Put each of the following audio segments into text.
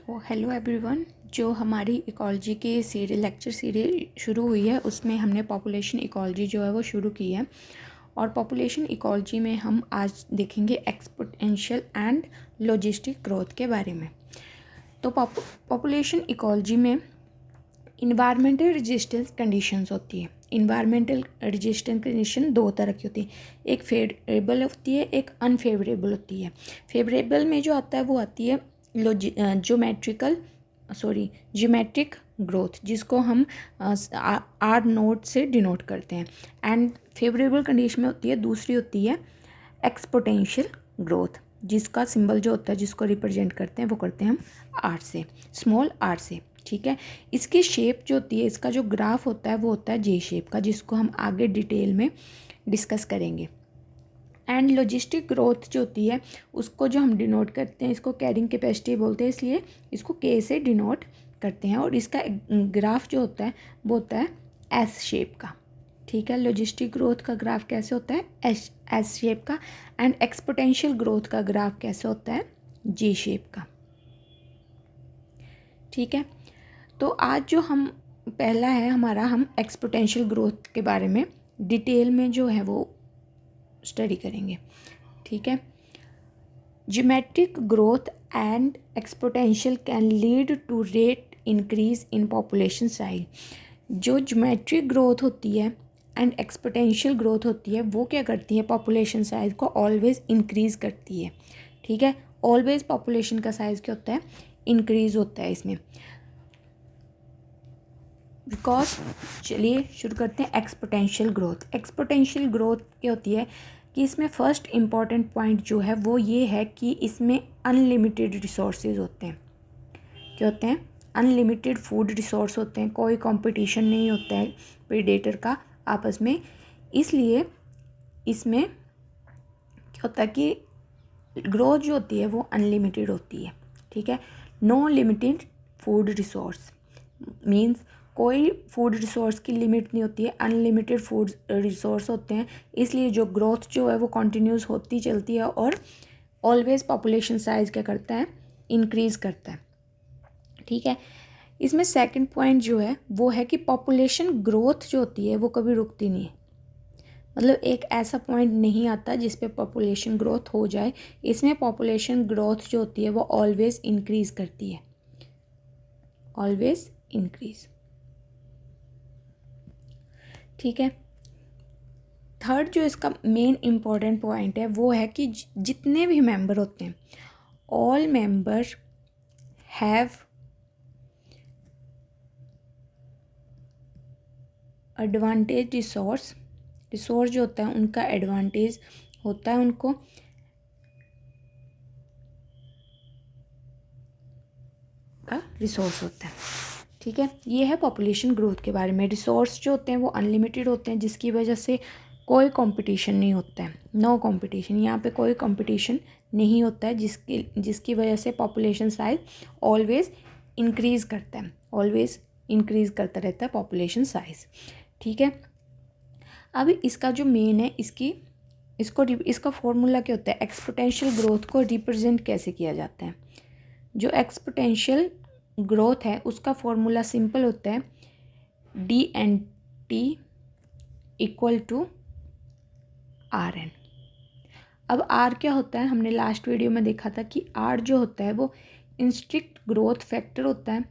तो hello everyone, जो हमारी इकोलॉजी के लेक्चर सीरीज शुरू हुई है उसमें हमने पॉपुलेशन इकोलॉजी जो है वो शुरू की है। और पॉपुलेशन इकोलॉजी में हम आज देखेंगे एक्सपोनेंशियल एंड लॉजिस्टिक ग्रोथ के बारे में। तो पॉपुलेशन इकोलॉजी में इन्वायरमेंटल रेजिस्टेंस कंडीशंस होती है। इन्वायरमेंटल रेजिस्टेंस कंडीशन दो तरह की होती है, एक फेवरेबल होती है, एक अनफेवरेबल होती है। फेवरेबल में जो आता है वो आती है ज्योमेट्रिक ग्रोथ, जिसको हम आर नोट से डिनोट करते हैं। एंड फेवरेबल कंडीशन में होती है, दूसरी होती है एक्सपोनेंशियल ग्रोथ, जिसका सिंबल जो होता है जिसको रिप्रेजेंट करते हैं वो करते हैं हम आर से, स्मॉल आर से। ठीक है, इसकी शेप जो होती है, इसका जो ग्राफ होता है वो होता है जे शेप का, जिसको हम आगे डिटेल में डिस्कस करेंगे। एंड लॉजिस्टिक ग्रोथ जो होती है उसको जो हम डिनोट करते हैं, इसको कैरिंग कैपेसिटी बोलते हैं, इसलिए इसको के से डिनोट करते हैं। और इसका ग्राफ जो होता है वो होता है एस शेप का। ठीक है, लॉजिस्टिक ग्रोथ का ग्राफ कैसे होता है, एस शेप का। एंड एक्सपोनेंशियल ग्रोथ का ग्राफ कैसे होता है, जे शेप का। ठीक है, तो आज जो हम पहला है हमारा, हम एक्सपोनेंशियल ग्रोथ के बारे में डिटेल में जो है वो स्टडी करेंगे। ठीक है, geometric growth and exponential can lead to rate increase in population size. जो ज्योमेट्रिक ग्रोथ होती है एंड एक्सपोनेंशियल ग्रोथ होती है वो क्या करती है, पॉपुलेशन साइज को ऑलवेज इंक्रीज़ करती है। ठीक है, ऑलवेज पॉपुलेशन का साइज क्या होता है, इंक्रीज होता है इसमें। बिकॉज चलिए शुरू करते हैं एक्सपोनेंशियल ग्रोथ। एक्सपोनेंशियल ग्रोथ क्या होती है कि इसमें फर्स्ट इम्पॉर्टेंट पॉइंट जो है वो ये है कि इसमें अनलिमिटेड रिसोर्सेज होते हैं। क्या होते हैं, अनलिमिटेड फूड रिसोर्स होते हैं, कोई कंपटीशन नहीं होता है प्रेडेटर का आपस में। इसलिए इसमें क्या होता है कि ग्रोथ जो होती है वो अनलिमिटेड होती है। ठीक है, no limited food resource means कोई फूड रिसोर्स की लिमिट नहीं होती है, अनलिमिटेड फूड रिसोर्स होते हैं। इसलिए जो ग्रोथ जो है वो कंटिन्यूस होती चलती है और ऑलवेज पॉपुलेशन साइज क्या करता है, इंक्रीज़ करता है। ठीक है, इसमें सेकंड पॉइंट जो है वो है कि पॉपुलेशन ग्रोथ जो होती है वो कभी रुकती नहीं है। मतलब एक ऐसा पॉइंट नहीं आता जिस पे पॉपुलेशन ग्रोथ हो जाए। इसमें पॉपुलेशन ग्रोथ जो होती है वो ऑलवेज इंक्रीज़ करती है, ऑलवेज इंक्रीज। ठीक है, थर्ड जो इसका मेन इम्पॉर्टेंट पॉइंट है वो है कि जितने भी मेंबर होते हैं, all member have advantage resource जो होता है उनका एडवांटेज होता है उनको। का रिसोर्स होता है। ठीक है, ये है पॉपुलेशन ग्रोथ के बारे में। रिसोर्स जो होते हैं वो अनलिमिटेड होते हैं, जिसकी वजह से कोई कंपटीशन नहीं होता है, नो कंपटीशन। यहाँ पे कोई कंपटीशन नहीं होता है, जिसकी वजह से पॉपुलेशन साइज ऑलवेज इंक्रीज़ करता है, ऑलवेज इंक्रीज़ करता रहता है पॉपुलेशन साइज। ठीक है, अब इसका जो मेन है इसका फॉर्मूला क्या होता है, एक्सपोनेंशियल ग्रोथ को रिप्रेजेंट कैसे किया जाता है। जो एक्सपोनेंशियल ग्रोथ है उसका फॉर्मूला सिंपल होता है, DNT इक्वल टू RN। अब R क्या होता है, हमने लास्ट वीडियो में देखा था कि R जो होता है वो इंस्ट्रिक्ट ग्रोथ फैक्टर होता है।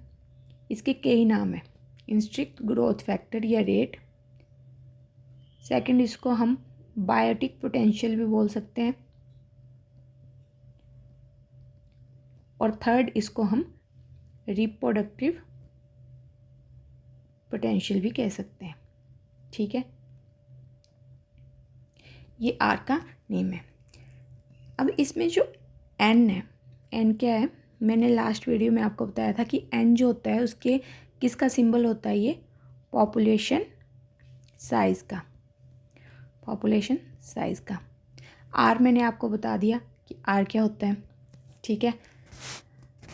इसके कई नाम है, इंस्ट्रिक्ट ग्रोथ फैक्टर या रेट। सेकंड, इसको हम बायोटिक पोटेंशियल भी बोल सकते हैं। और थर्ड, इसको हम रिप्रोडक्टिव पोटेंशियल भी कह सकते हैं। ठीक है, ये आर का नेम है। अब इसमें जो एन है, एन क्या है, मैंने लास्ट वीडियो में आपको बताया था कि एन जो होता है उसके किसका सिंबल होता है, ये पॉपुलेशन साइज का, पॉपुलेशन साइज का। आर मैंने आपको बता दिया कि आर क्या होता है। ठीक है,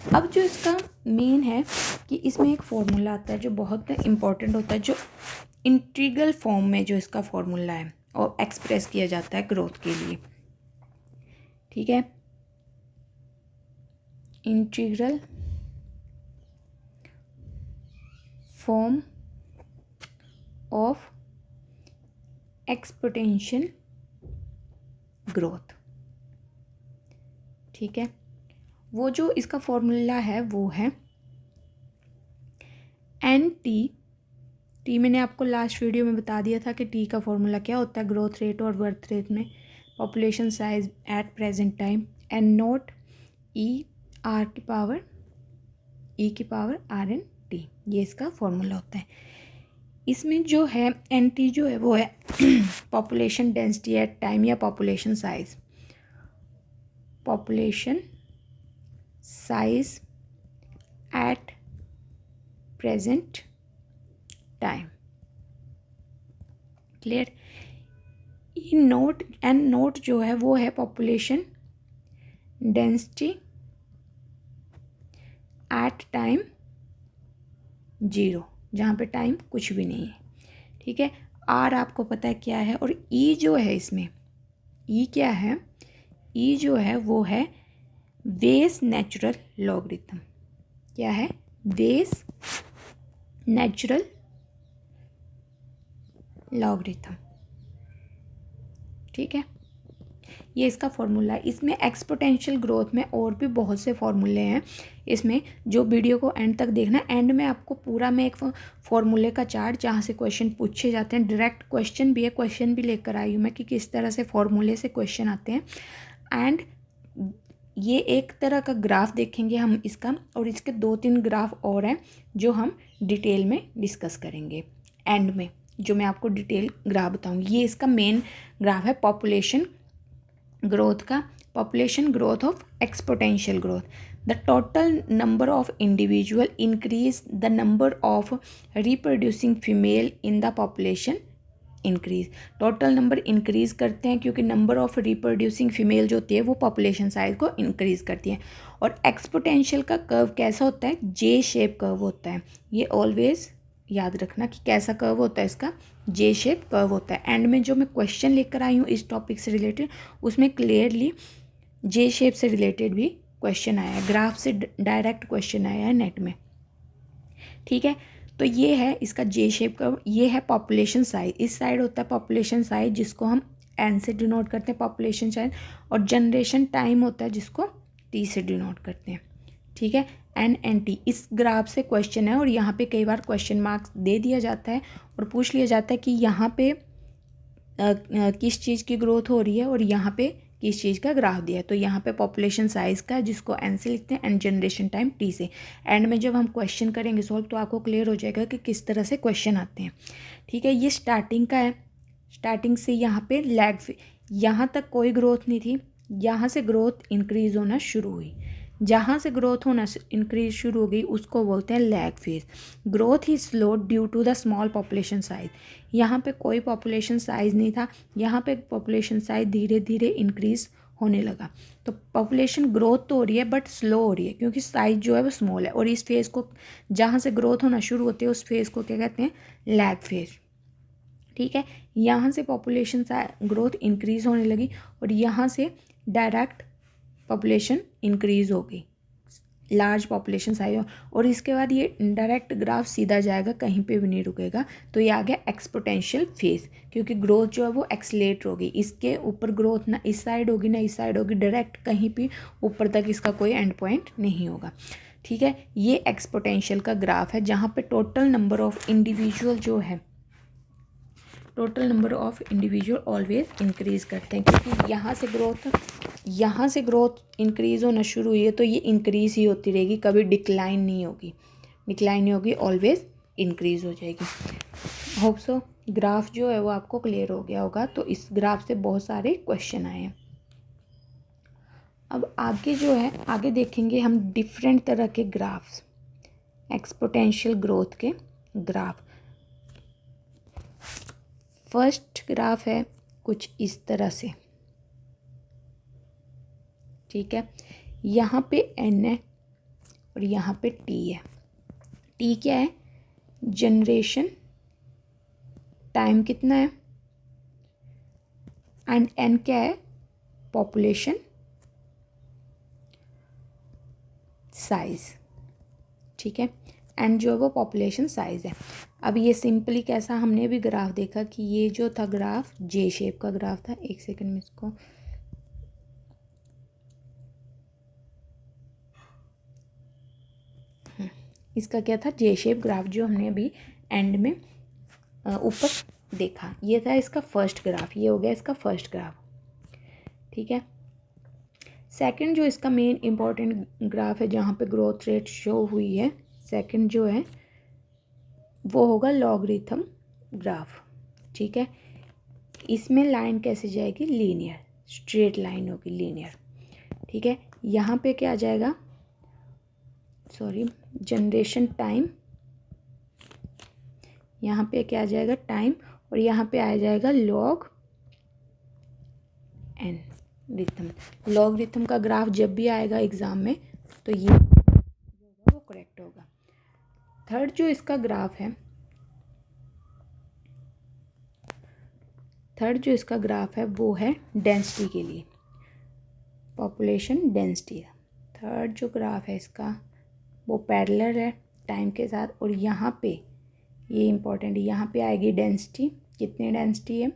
अब जो इसका मेन है कि इसमें एक फॉर्मूला आता है जो बहुत इम्पोर्टेंट होता है, जो इंटीग्रल फॉर्म में जो इसका फॉर्मूला है और एक्सप्रेस किया जाता है ग्रोथ के लिए। ठीक है, integral form of exponential growth. ठीक है, वो जो इसका फॉर्मूला है वो है एन टी मैंने आपको लास्ट वीडियो में बता दिया था कि टी का फॉर्मूला क्या होता है ग्रोथ रेट और बर्थ रेट में, population size at present time, N naught E की पावर आर एन टी, ये इसका फॉर्मूला होता है। इसमें जो है एन टी जो है वो है पॉपुलेशन डेंसिटी एट टाइम या population size at present time. Clear. N note जो है वो है पॉपुलेशन डेंसिटी एट टाइम 0, जहाँ पे टाइम कुछ भी नहीं है। ठीक है, आर आपको पता है क्या है, और ई जो है इसमें ई क्या है, ई जो है वो है बेस नेचुरल लॉगरिथम। क्या है? Base natural logarithm. ठीक है, ये इसका फॉर्मूला है। इसमें एक्सपोनेंशियल ग्रोथ में और भी बहुत से फॉर्मूले हैं। इसमें जो वीडियो को एंड तक देखना, एंड में आपको पूरा मैं एक फॉर्मूले का चार्ट जहाँ से क्वेश्चन पूछे जाते हैं, डायरेक्ट क्वेश्चन भी है, क्वेश्चन भी लेकर आई हूँ मैं कि किस तरह से फॉर्मूले से क्वेश्चन आते हैं। एंड ये एक तरह का ग्राफ देखेंगे हम इसका, और इसके 2-3 ग्राफ और हैं जो हम डिटेल में डिस्कस करेंगे एंड में, जो मैं आपको डिटेल ग्राफ बताऊँगी। ये इसका मेन ग्राफ है पॉपुलेशन ग्रोथ का, population growth of exponential growth. The total number of individual increase the number of reproducing female in the population increase. Total number increase करते हैं क्योंकि नंबर ऑफ रिप्रोड्यूसिंग फीमेल जो होती है वो population size को increase करती है। और एक्सपोनेंशियल का कर्व कैसा होता है? जे शेप कर्व होता है। ये ऑलवेज याद रखना कि कैसा कर्व होता है इसका, जे शेप कर्व होता है। एंड में जो मैं क्वेश्चन लेकर आई हूँ इस टॉपिक से रिलेटेड, उसमें क्लियरली जे शेप से रिलेटेड भी क्वेश्चन आया है, ग्राफ से डायरेक्ट क्वेश्चन आया है नेट में। ठीक है, तो ये है इसका जे शेप कर्व। ये है पॉपुलेशन साइज, इस साइड होता है पॉपुलेशन साइज जिसको हम एन से डिनोट करते हैं पॉपुलेशन साइज, और जनरेशन टाइम होता है जिसको टी से डिनोट करते हैं। ठीक है, एन टी इस ग्राफ से क्वेश्चन है, और यहाँ पे कई बार क्वेश्चन मार्क्स दे दिया जाता है और पूछ लिया जाता है कि यहाँ पे किस चीज़ की ग्रोथ हो रही है और यहाँ पे किस चीज़ का ग्राफ दिया है। तो यहाँ पे पॉपुलेशन साइज़ का जिसको एन से लिखते हैं, एंड जनरेशन टाइम टी से। एंड में जब हम क्वेश्चन करेंगे सॉल्व तो आपको क्लियर हो जाएगा कि किस तरह से क्वेश्चन आते हैं। ठीक है, ये स्टार्टिंग का है, स्टार्टिंग से यहाँ पे लैग, यहाँ तक कोई ग्रोथ नहीं थी, यहाँ से ग्रोथ इंक्रीज होना शुरू हुई। जहाँ से ग्रोथ होना इंक्रीज शुरू हो गई उसको बोलते हैं लैग फेज। ग्रोथ ही slow due to the small population size. यहाँ पे कोई पॉपुलेशन साइज नहीं था, यहाँ पे पॉपुलेशन साइज धीरे धीरे इंक्रीज होने लगा। तो पॉपुलेशन ग्रोथ तो हो रही है बट स्लो हो रही है क्योंकि साइज जो है वो स्मॉल है। और इस फेज़ को, जहाँ से ग्रोथ होना शुरू होती है उस फेज़ को क्या कहते हैं? Lag phase. ठीक है, यहाँ से पॉपुलेशन ग्रोथ इंक्रीज होने लगी और यहाँ से डायरेक्ट पॉपुलेशन इंक्रीज हो गई, लार्ज पॉपुलेशन साइज, और इसके बाद ये डायरेक्ट ग्राफ सीधा जाएगा, कहीं पे भी नहीं रुकेगा। तो ये आ गया एक्सपोनेंशियल फेज, क्योंकि ग्रोथ जो है वो एक्सलेट होगी। इसके ऊपर ग्रोथ ना इस साइड होगी ना इस साइड होगी, डायरेक्ट कहीं भी ऊपर तक इसका कोई एंड पॉइंट नहीं होगा। ठीक है, ये एक्सपोनेंशियल का ग्राफ है जहाँ पे टोटल नंबर ऑफ इंडिविजुअल जो है, total number of individual always increase करते हैं, क्योंकि यहाँ से ग्रोथ इंक्रीज होना शुरू हुई है तो ये इंक्रीज ही होती रहेगी, कभी डिक्लाइन नहीं होगी, ऑलवेज इंक्रीज हो जाएगी। होप सो ग्राफ जो है वो आपको क्लियर हो गया होगा। तो इस ग्राफ से बहुत सारे क्वेश्चन आए हैं। अब आगे जो है, आगे देखेंगे हम डिफरेंट तरह के ग्राफ्स, एक्सपोनेंशियल ग्रोथ के ग्राफ। फर्स्ट ग्राफ है कुछ इस तरह से। ठीक है, यहाँ पे एन है और यहाँ पे टी है। टी क्या है? जनरेशन टाइम कितना है, एंड एन क्या है? Population size. ठीक है, एंड जो है वो पॉपुलेशन साइज़ है। अब ये सिंपली कैसा, हमने भी ग्राफ देखा कि ये जो था ग्राफ जे शेप का ग्राफ था। एक सेकंड में इसको इसका क्या था, जे शेप ग्राफ, जो हमने अभी एंड में ऊपर देखा। ये था इसका फर्स्ट ग्राफ, ये हो गया इसका फर्स्ट ग्राफ, ठीक है। सेकंड जो इसका मेन इंपॉर्टेंट ग्राफ है जहाँ पे ग्रोथ रेट शो हुई है, सेकंड जो है वो होगा लॉगरिथम ग्राफ, ठीक है। इसमें लाइन कैसे जाएगी, लीनियर, स्ट्रेट लाइन होगी, लीनियर, ठीक है। यहाँ पे क्या आ जाएगा, सॉरी, जनरेशन टाइम, यहाँ पे क्या आ जाएगा, टाइम, और यहाँ पे आ जाएगा logarithm. Logarithm का ग्राफ जब भी आएगा एग्जाम में तो ये जो होगा वो करेक्ट होगा। थर्ड जो इसका ग्राफ है, थर्ड जो इसका ग्राफ है वो है डेंसिटी के लिए, पॉपुलेशन डेंसिटी है। थर्ड जो ग्राफ है इसका वो पैरेलल है टाइम के साथ, और यहाँ पे ये इम्पोर्टेंट है, यहाँ पे आएगी डेंसिटी, कितनी डेंसिटी है,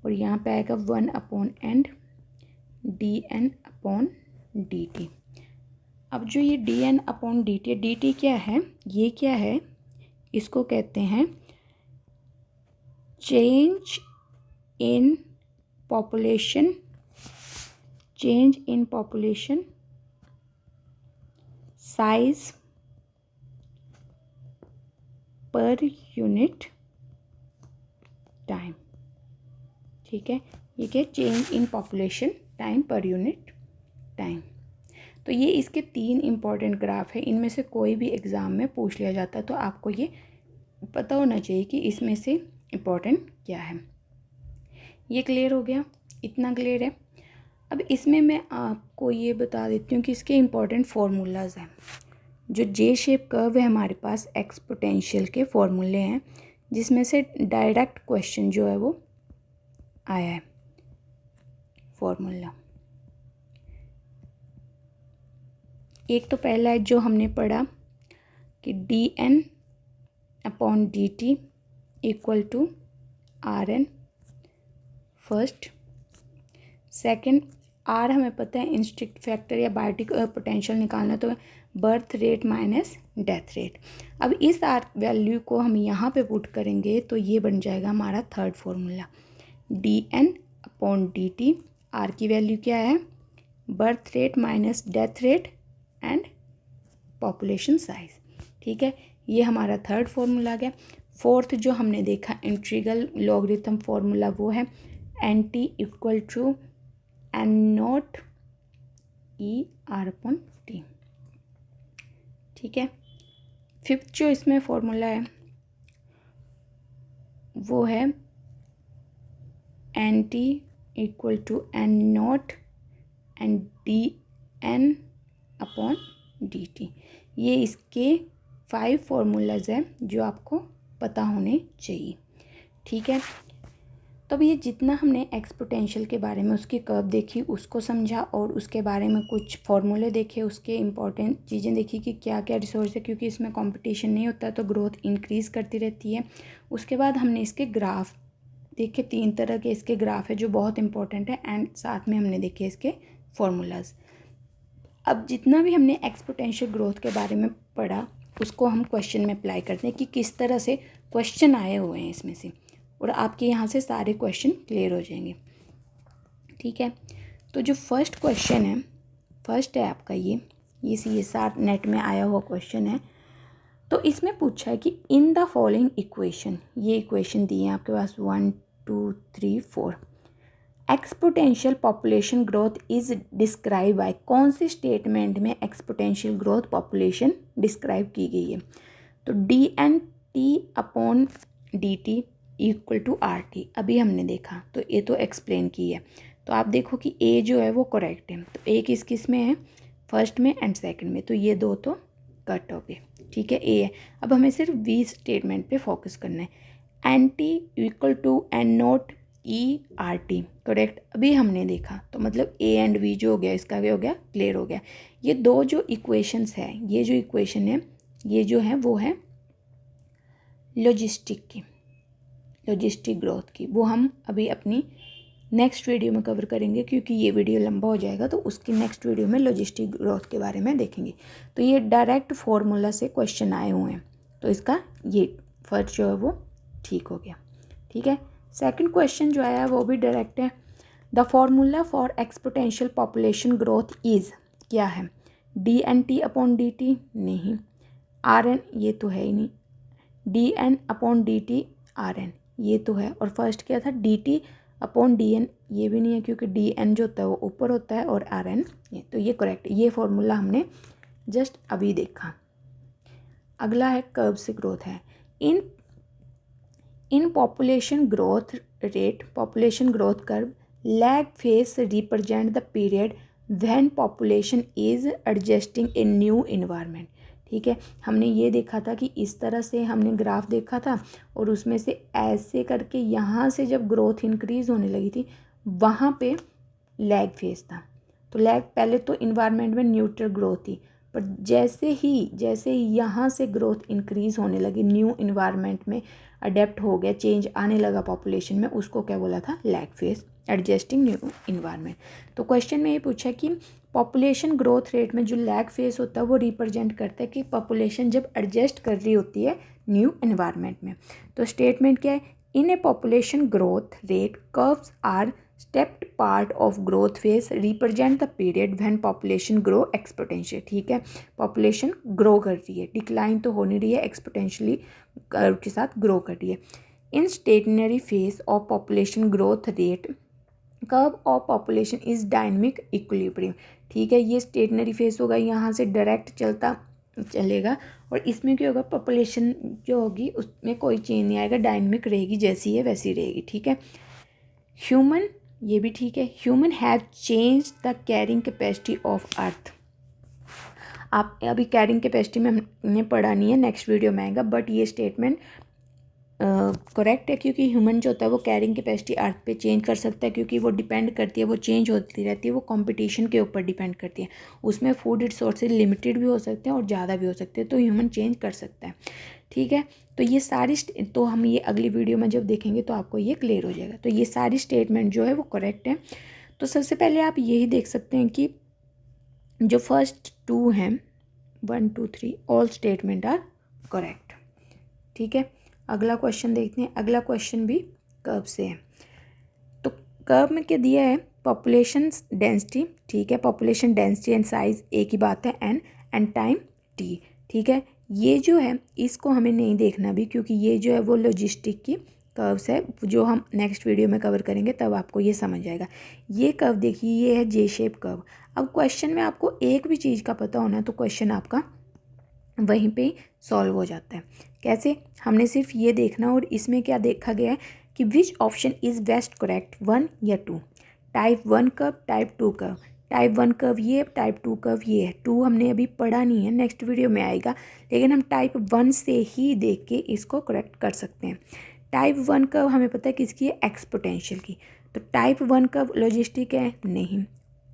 और यहाँ पे आएगा 1/n dn/dt। अब जो ये dn/dt, dt क्या है, ये क्या है, इसको कहते हैं change in population, change in population size per unit time, ठीक है। ये क्या, change in population time per unit time. तो ये इसके 3 इम्पॉर्टेंट ग्राफ है, इनमें से कोई भी एग्ज़ाम में पूछ लिया जाता है तो आपको ये पता होना चाहिए कि इसमें से इम्पॉर्टेंट क्या है। ये क्लियर हो गया, इतना क्लियर है। अब इसमें मैं आपको ये बता देती हूँ कि इसके इम्पॉर्टेंट फार्मूलाज हैं। जो जे शेप कर्व है हमारे पास एक्सपोनेंशियल के फॉर्मूले हैं, जिसमें से डायरेक्ट क्वेश्चन जो है वो आया है फॉर्मूला। एक तो पहला है जो हमने पढ़ा कि dn/dt equal to Rn, first. Second, R हमें पता है इंस्ट्रिक्ट फैक्टर या बायोटिक पोटेंशियल निकालना, तो birth rate minus death rate. अब इस R वैल्यू को हम यहाँ पे पुट करेंगे तो ये बन जाएगा हमारा थर्ड फॉर्मूला, dn/dt। R की वैल्यू क्या है, birth rate minus death rate and population size, ठीक है। ये हमारा थर्ड फार्मूला आ गया। फोर्थ जो हमने देखा इंटीग्रल लॉगरिथम फार्मूला, वो है NT equal to n0 ER/t, ठीक है। फिफ्थ जो इसमें फार्मूला है वो है NT equal to n0 and dn/dt। ये इसके 5 फार्मूलाज हैं जो आपको पता होने चाहिए, ठीक है। तो अब ये जितना हमने एक्सपोनेंशियल के बारे में, उसकी कर्व देखी, उसको समझा, और उसके बारे में कुछ फार्मूले देखे, उसके इम्पॉर्टेंट चीज़ें देखी कि क्या क्या रिसोर्स है, क्योंकि इसमें कंपटीशन नहीं होता तो ग्रोथ इंक्रीज़ करती रहती है। उसके बाद हमने इसके ग्राफ देखे, 3 तरह के इसके ग्राफ है जो बहुत इंपॉर्टेंट है, एंड साथ में हमने देखे इसके फार्मूलाज। अब जितना भी हमने एक्सपोनेंशियल ग्रोथ के बारे में पढ़ा उसको हम क्वेश्चन में अप्लाई करते हैं कि किस तरह से क्वेश्चन आए हुए हैं इसमें से, और आपके यहाँ से सारे क्वेश्चन क्लियर हो जाएंगे, ठीक है। तो जो फर्स्ट क्वेश्चन है, फर्स्ट है आपका ये CSR नेट में आया हुआ क्वेश्चन है। तो इसमें पूछा है कि इन द फॉलोइंग इक्वेशन, ये इक्वेशन दी है आपके पास 1 2 3 4, exponential population growth is describe by, कौन से स्टेटमेंट में एक्सपोनेंशियल ग्रोथ पॉपुलेशन डिस्क्राइब की गई है। तो dnT/dt इक्वल टू RT अभी हमने देखा, तो ये तो एक्सप्लेन की है। तो आप देखो कि ए जो है वो करेक्ट है, तो ए किस में है, फर्स्ट में एंड सेकंड में, तो ये दो तो कट हो गए, ठीक है, ए है। अब हमें सिर्फ बी स्टेटमेंट पे फोकस करना है, NT equal to n0 ERT, correct अभी हमने देखा, तो मतलब ए एंड बी जो हो गया, इसका भी हो गया, क्लियर हो गया। ये दो जो इक्वेशंस है, ये जो इक्वेशन है ये जो है वो है लॉजिस्टिक ग्रोथ की। वो हम अभी अपनी नेक्स्ट वीडियो में कवर करेंगे, क्योंकि ये वीडियो लंबा हो जाएगा, तो उसकी नेक्स्ट वीडियो में लॉजिस्टिक ग्रोथ के बारे में देखेंगे। तो ये डायरेक्ट फॉर्मूला से क्वेश्चन आए हुए हैं, तो इसका ये फर्स्ट जो है वो ठीक हो गया। ठीक है, सेकंड क्वेश्चन जो आया वो भी डायरेक्ट है। The formula for exponential population growth is, क्या है? DNT/dt नहीं, RN ये तो है ही नहीं, DN/dt RN ये तो है, और फर्स्ट क्या था? DT/dN ये भी नहीं है, क्योंकि DN जो होता है वो ऊपर होता है और RN ये, तो ये करेक्ट, ये फॉर्मूला हमने जस्ट अभी देखा। अगला है कर्व से ग्रोथ है। In population growth rate, population growth curve, lag phase represent the period when population is adjusting a new environment. ठीक है, हमने ये देखा था कि इस तरह से हमने ग्राफ देखा था, और उसमें से ऐसे करके यहाँ से जब ग्रोथ इंक्रीज होने लगी थी वहाँ पे लैग फेज था। तो लैग, पहले तो इन्वायरमेंट में न्यूट्रल ग्रोथ थी, पर जैसे ही यहाँ से ग्रोथ इंक्रीज होने लगी, न्यू इन्वायरमेंट में अडेप्ट हो गया, चेंज आने लगा पॉपुलेशन में, उसको क्या बोला था? Lag phase, adjusting new environment. तो क्वेश्चन में ये पूछा कि पॉपुलेशन ग्रोथ रेट में जो लैग फेज होता है वो रिप्रेजेंट करता है कि पॉपुलेशन जब एडजस्ट कर रही होती है न्यू एनवायरनमेंट में। तो स्टेटमेंट क्या है? In a population growth rate curves are stepped part of growth phase represent the period when population grow exponential. ठीक है, पॉपुलेशन ग्रो कर रही है, डिक्लाइन तो हो नहीं रही है, एक्सपोनेंशियली कर्व के साथ ग्रो कर रही है। In stationary phase of population growth rate curve of population is dynamic equilibrium. ठीक है, ये स्टेशनरी फेज होगा, यहाँ से डायरेक्ट चलेगा, और इसमें क्या होगा? पॉपुलेशन जो होगी उसमें कोई चेंज नहीं आएगा, डायनेमिक रहेगी, जैसी है वैसी रहेगी। ठीक है, ह्यूमन, ये भी ठीक है, human have change the carrying capacity of earth. आप अभी कैरिंग कैपेसिटी में हमने पढ़ा नहीं है, नेक्स्ट वीडियो में आएगा, बट ये स्टेटमेंट करेक्ट है, क्योंकि ह्यूमन जो होता है वो कैरिंग कैपेसिटी अर्थ पे चेंज कर सकता है, क्योंकि वो डिपेंड करती है, वो चेंज होती रहती है, वो कंपटीशन के ऊपर डिपेंड करती है। उसमें फूड रिसोर्सेज लिमिटेड भी हो सकते हैं और ज़्यादा भी हो सकते हैं, तो ह्यूमन चेंज कर सकता है। ठीक है, तो ये सारी, तो हम ये अगली वीडियो में जब देखेंगे तो आपको ये क्लियर हो जाएगा। तो ये सारी स्टेटमेंट जो है वो करेक्ट है। तो सबसे पहले आप यही देख सकते हैं कि जो फर्स्ट टू हैं 1 2 3 ऑल स्टेटमेंट आर करेक्ट। ठीक है, अगला क्वेश्चन देखते हैं। अगला क्वेश्चन भी कर्व से है। तो कर्व में क्या दिया है? Population density. ठीक है, पॉपुलेशन डेंसिटी एंड साइज एक ही बात है, एन टाइम टी। ठीक है, ये जो है इसको हमें नहीं देखना भी, क्योंकि ये जो है वो लॉजिस्टिक की कर्व्स है, जो हम नेक्स्ट वीडियो में कवर करेंगे, तब आपको ये समझ आएगा। ये कर्व देखिए, ये है जे शेप कर्व। अब क्वेश्चन में आपको एक भी चीज़ का पता होना, तो क्वेश्चन आपका वहीं पे सॉल्व हो जाता है। कैसे? हमने सिर्फ ये देखना, और इसमें क्या देखा गया है कि which option is best correct, 1 या 2। Type 1 curve, type 2 curve. Type 1 curve ये, टाइप 2 कर्व ये है। 2 हमने अभी पढ़ा नहीं है, नेक्स्ट वीडियो में आएगा, लेकिन हम टाइप 1 से ही देख के इसको करेक्ट कर सकते हैं। टाइप 1 कर्व हमें पता है किसकी है? एक्सपोनेंशियल की। तो टाइप 1 कर्व लॉजिस्टिक है? नहीं।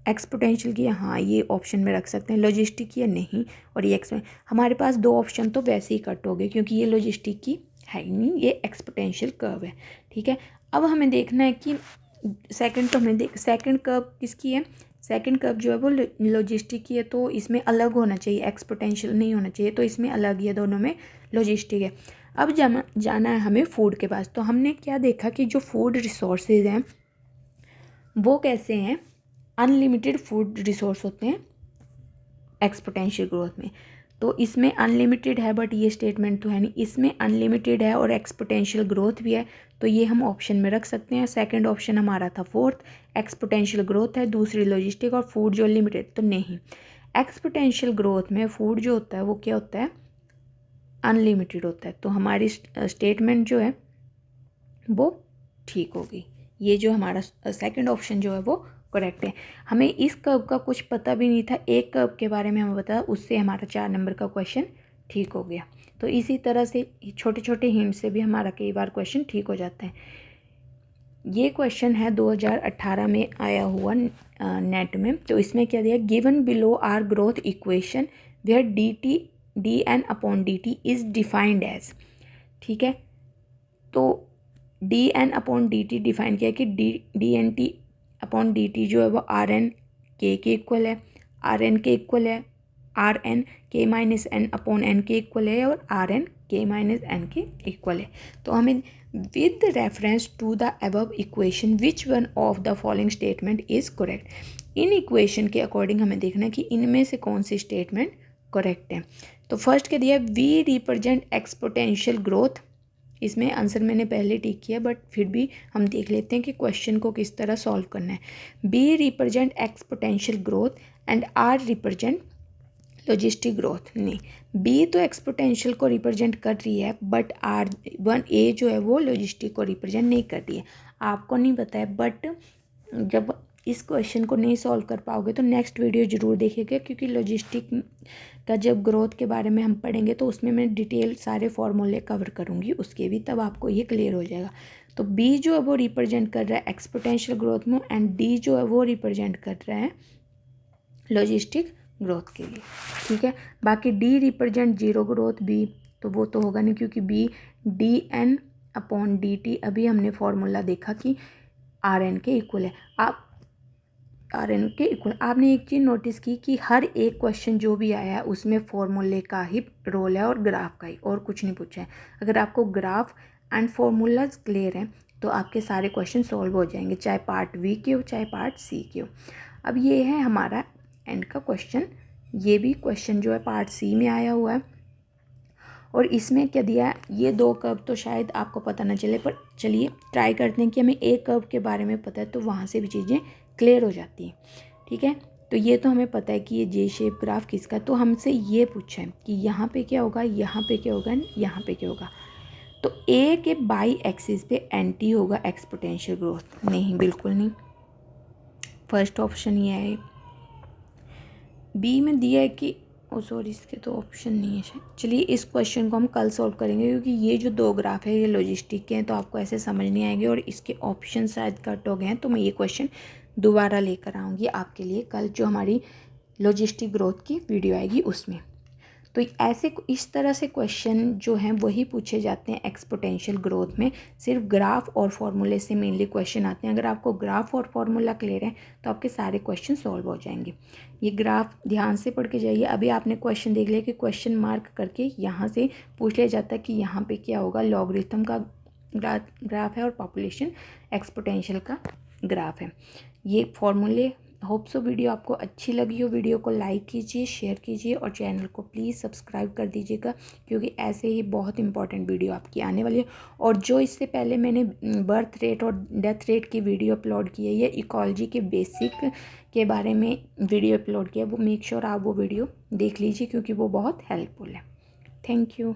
एक्सपोनेंशियल की, हाँ ये ऑप्शन में रख सकते हैं। लॉजिस्टिक की है? नहीं। और ये हमारे पास दो ऑप्शन तो वैसे ही कट हो गए, क्योंकि ये लॉजिस्टिक की है ही नहीं, ये एक्सपोनेंशियल कर्व है। ठीक है, अब हमें देखना है कि सेकंड, तो हमें सेकंड कर्व किसकी है? सेकंड कर्व जो है वो लॉजिस्टिक की है, तो इसमें अलग होना चाहिए, एक्सपोनेंशियल नहीं होना चाहिए, तो इसमें अलग ही है, दोनों में लॉजिस्टिक है। अब जाना है हमें फूड के पास। तो हमने क्या देखा कि जो फूड रिसोर्सेज हैं वो कैसे हैं? अनलिमिटेड फूड रिसोर्स होते हैं एक्सपोनेंशियल ग्रोथ में। तो इसमें अनलिमिटेड है, बट ये स्टेटमेंट तो है नहीं, इसमें अनलिमिटेड है और एक्सपोनेंशियल ग्रोथ भी है, तो ये हम ऑप्शन में रख सकते हैं। सेकंड ऑप्शन हमारा था फोर्थ, एक्सपोनेंशियल ग्रोथ है, दूसरी लॉजिस्टिक, और फूड जो लिमिटेड, तो नहीं। एक्सपोनेंशियल ग्रोथ में फूड जो होता है वो क्या होता है? अनलिमिटेड होता है। तो हमारी स्टेटमेंट जो है वो ठीक होगी। ये जो हमारा सेकंड ऑप्शन जो है वो करेक्ट है। हमें इस कर्व का कुछ पता भी नहीं था, एक कर्व के बारे में हमें बताया, उससे हमारा 4 नंबर का क्वेश्चन ठीक हो गया। तो इसी तरह से छोटे छोटे हिंट से भी हमारा कई बार क्वेश्चन ठीक हो जाता है। ये क्वेश्चन है 2018 में आया हुआ नेट में। तो इसमें क्या दिया? Given below are growth equation where dt dn/dt is defined as, ठीक है। तो dn/dt डिफाइन किया कि dnt/dt जो है वो Rn k के इक्वल है, Rn के इक्वल है, Rn k माइनस n/n के इक्वल है और Rn k माइनस n के इक्वल है। तो हमें with reference to the above equation which one of the following statement is correct, इन इक्वेशन के अकॉर्डिंग हमें देखना है कि इनमें से कौन सी स्टेटमेंट करेक्ट है। तो फर्स्ट क्या दिया, वी रिप्रेजेंट एक्सपोनेंशियल ग्रोथ। इसमें आंसर मैंने पहले टिक किया बट फिर भी हम देख लेते हैं कि क्वेश्चन को किस तरह सॉल्व करना है। B represent exponential growth and R represent logistic growth. नहीं, बी तो एक्सपोनेंशियल को रिप्रेजेंट कर रही है बट R1A जो है वो लॉजिस्टिक को रिप्रेजेंट नहीं कर रही है। आपको नहीं पता है बट जब इस क्वेश्चन को नहीं सॉल्व कर पाओगे तो नेक्स्ट वीडियो ज़रूर देखिएगा, क्योंकि लॉजिस्टिक का जब ग्रोथ के बारे में हम पढ़ेंगे तो उसमें मैं डिटेल सारे फार्मूले कवर करूँगी उसके भी, तब आपको ये क्लियर हो जाएगा। तो बी जो है वो रिप्रेजेंट कर रहा है एक्सपोनेंशियल ग्रोथ में एंड डी जो है वो रिप्रेजेंट कर रहा है लॉजिस्टिक ग्रोथ के लिए, ठीक है। बाकी D represent zero growth, B तो वो तो होगा नहीं क्योंकि बी dn/dt अभी हमने फॉर्मूला देखा कि Rn के इक्वल है। आप Rn के इक्वल, आपने एक चीज़ नोटिस की कि हर एक क्वेश्चन जो भी आया है उसमें फॉर्मूले का ही रोल है और ग्राफ का ही, और कुछ नहीं पूछा है। अगर आपको ग्राफ एंड फॉर्मूलाज क्लियर हैं तो आपके सारे क्वेश्चन सॉल्व हो जाएंगे, चाहे पार्ट बी के हो चाहे पार्ट सी के हो। अब ये है हमारा एंड का क्वेश्चन, ये भी क्वेश्चन जो है पार्ट सी में आया हुआ है और इसमें क्या दिया है, ये दो कर्व तो शायद आपको पता ना चले, पर चलिए ट्राई करते हैं कि हमें एक कर्व के बारे में पता है तो वहाँ से भी चीज़ें क्लियर हो जाती हैं, ठीक है। तो ये तो हमें पता है कि ये जे शेप ग्राफ किसका है, तो हमसे ये पूछा है कि यहाँ पे क्या होगा, यहाँ पे क्या होगा, यहाँ पे क्या होगा। तो ए के बाई एक्सिस पे एंटी होगा एक्सपोनेंशियल ग्रोथ, नहीं बिल्कुल नहीं, फर्स्ट ऑप्शन ये है। बी में दिया है कि सॉरी इसके तो ऑप्शन नहीं है शायद। चलिए इस क्वेश्चन को हम कल सॉल्व करेंगे क्योंकि ये जो दो ग्राफ है ये लॉजिस्टिक के हैं तो आपको ऐसे समझ नहीं आएंगे और इसके ऑप्शन शायद कट हो गए हैं, तो मैं ये क्वेश्चन दोबारा लेकर आऊँगी आपके लिए कल जो हमारी लॉजिस्टिक ग्रोथ की वीडियो आएगी उसमें। तो ऐसे इस तरह से क्वेश्चन जो हैं वही पूछे जाते हैं एक्सपोनेंशियल ग्रोथ में, सिर्फ ग्राफ और फार्मूले से मेनली क्वेश्चन आते हैं। अगर आपको ग्राफ और फार्मूला क्लियर है तो आपके सारे क्वेश्चन सॉल्व हो जाएंगे। ये ग्राफ ध्यान से पढ़ के जाइए। अभी आपने क्वेश्चन देख लिया कि क्वेश्चन मार्क करके यहाँ से पूछ लिया जाता है कि यहाँ पे क्या होगा, लॉगरिथम का ग्राफ है और पॉपुलेशन एक्सपोनेंशियल का ग्राफ है। ये फॉर्मूले। होप सो वीडियो आपको अच्छी लगी हो। वीडियो को लाइक कीजिए, शेयर कीजिए और चैनल को प्लीज़ सब्सक्राइब कर दीजिएगा क्योंकि ऐसे ही बहुत इंपॉर्टेंट वीडियो आपकी आने वाली है। और जो इससे पहले मैंने बर्थ रेट और डेथ रेट की वीडियो अपलोड की है या इकोलॉजी के बेसिक के बारे में वीडियो अपलोड किया, वो मेक श्योर आप वो वीडियो देख लीजिए क्योंकि वो बहुत हेल्पफुल है। Thank you.